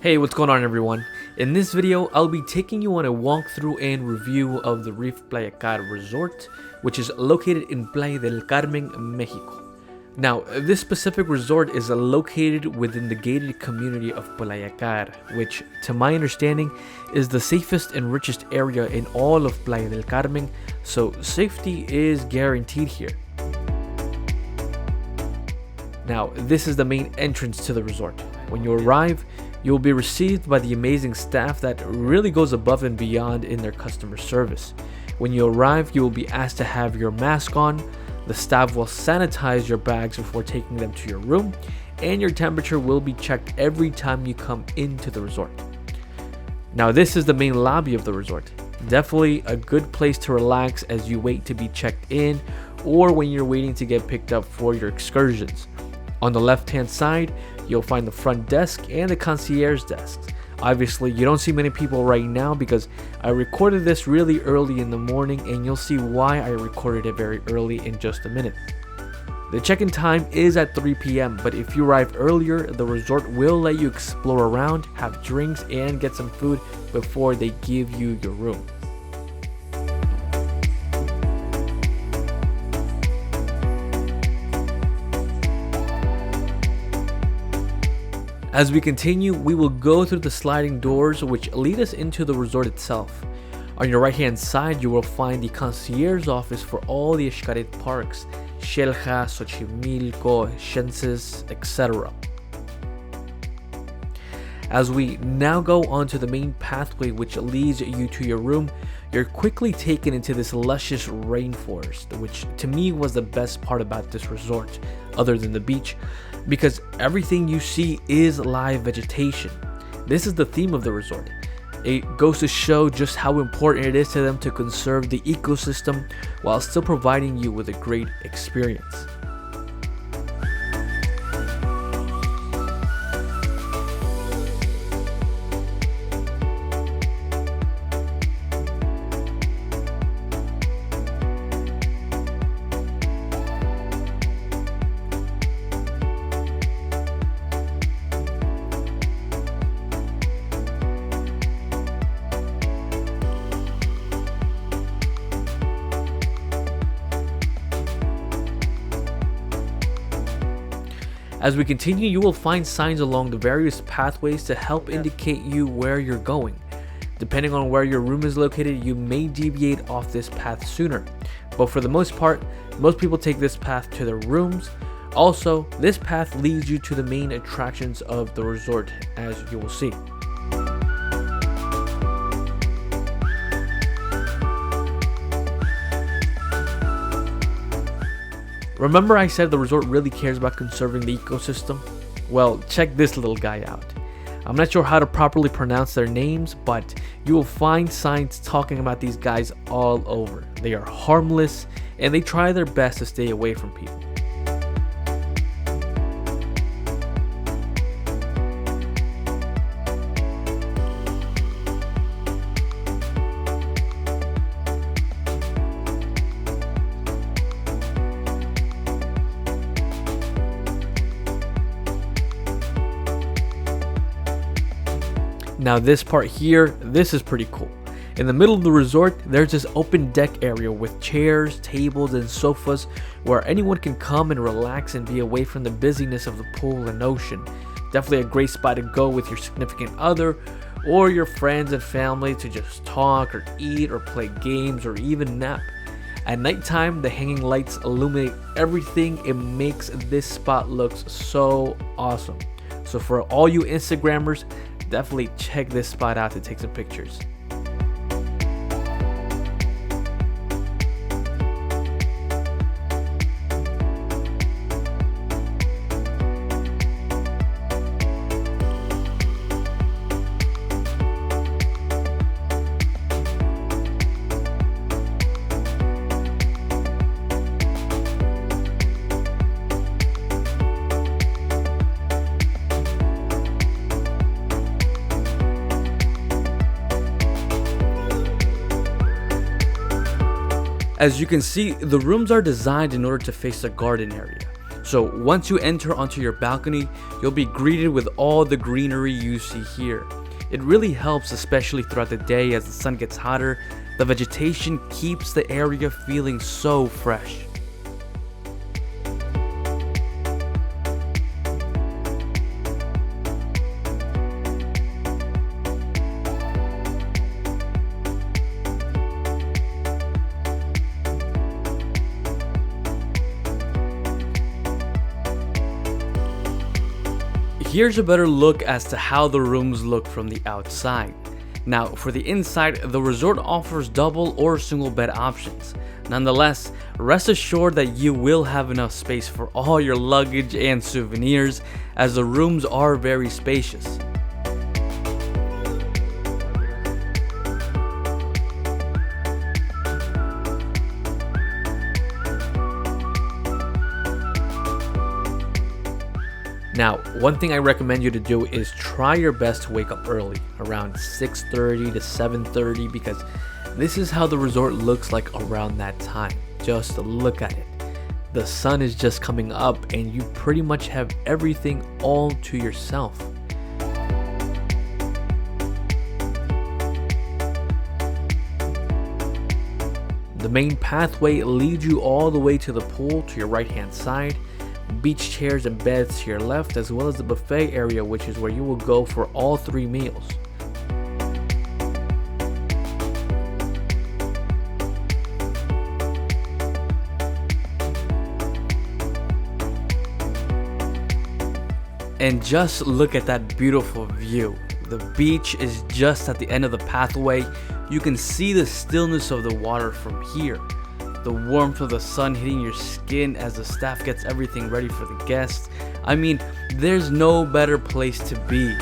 Hey, what's going on everyone? In this video, I'll be taking you on a walkthrough and review of the Reef Playacar resort, which is located in Playa del Carmen, Mexico. Now, this specific resort is located within the gated community of Playacar, which, to my understanding, is the safest and richest area in all of Playa del Carmen, so safety is guaranteed here. Now, this is the main entrance to the resort. When you arrive, you will be received by the amazing staff that really goes above and beyond in their customer service. When you arrive, you will be asked to have your mask on. The staff will sanitize your bags before taking them to your room, and your temperature will be checked every time you come into the resort. Now, this is the main lobby of the resort. Definitely a good place to relax as you wait to be checked in or when you're waiting to get picked up for your excursions. On the left-hand side, you'll find the front desk and the concierge desks. Obviously, you don't see many people right now because I recorded this really early in the morning, and you'll see why I recorded it very early in just a minute. The check-in time is at 3 p.m., but if you arrive earlier, the resort will let you explore around, have drinks, and get some food before they give you your room. As we continue, we will go through the sliding doors which lead us into the resort itself. On your right hand side, you will find the concierge office for all the Xcaret parks, Xelha, Xochimilco, Xences, etc. As we now go onto the main pathway which leads you to your room, you're quickly taken into this luscious rainforest, which to me was the best part about this resort, other than the beach, because everything you see is live vegetation. This is the theme of the resort. It goes to show just how important it is to them to conserve the ecosystem while still providing you with a great experience. As we continue, you will find signs along the various pathways to help indicate you where you're going. Depending on where your room is located, you may deviate off this path sooner. But for the most part, most people take this path to their rooms. Also, this path leads you to the main attractions of the resort, as you will see. Remember I said the resort really cares about conserving the ecosystem? Well, check this little guy out. I'm not sure how to properly pronounce their names, but you will find signs talking about these guys all over. They are harmless, and they try their best to stay away from people. Now this part here, this is pretty cool. In the middle of the resort, there's this open deck area with chairs, tables, and sofas where anyone can come and relax and be away from the busyness of the pool and ocean. Definitely a great spot to go with your significant other or your friends and family to just talk or eat or play games or even nap. At nighttime, the hanging lights illuminate everything. It makes this spot look so awesome. So for all you Instagrammers, definitely check this spot out to take some pictures. As you can see, the rooms are designed in order to face the garden area. So once you enter onto your balcony, you'll be greeted with all the greenery you see here. It really helps, especially throughout the day as the sun gets hotter. The vegetation keeps the area feeling so fresh. Here's a better look as to how the rooms look from the outside. Now, for the inside, the resort offers double or single bed options. Nonetheless, rest assured that you will have enough space for all your luggage and souvenirs, as the rooms are very spacious. Now, one thing I recommend you to do is try your best to wake up early, around 6:30 to 7:30, because this is how the resort looks like around that time. Just look at it. The sun is just coming up and you pretty much have everything all to yourself. The main pathway leads you all the way to the pool to your right hand side, beach chairs and beds to your left, as well as the buffet area, which is where you will go for all 3 meals. And just look at that beautiful view. The beach is just at the end of the pathway. You can see the stillness of the water from here. The warmth of the sun hitting your skin as the staff gets everything ready for the guests. I mean, there's no better place to be.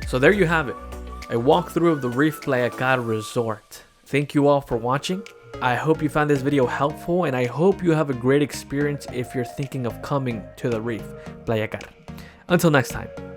So there you have it, a walkthrough of the Reef Playacar resort. Thank you all for watching. I hope you found this video helpful, and I hope you have a great experience if you're thinking of coming to the Reef Playacar. Until next time.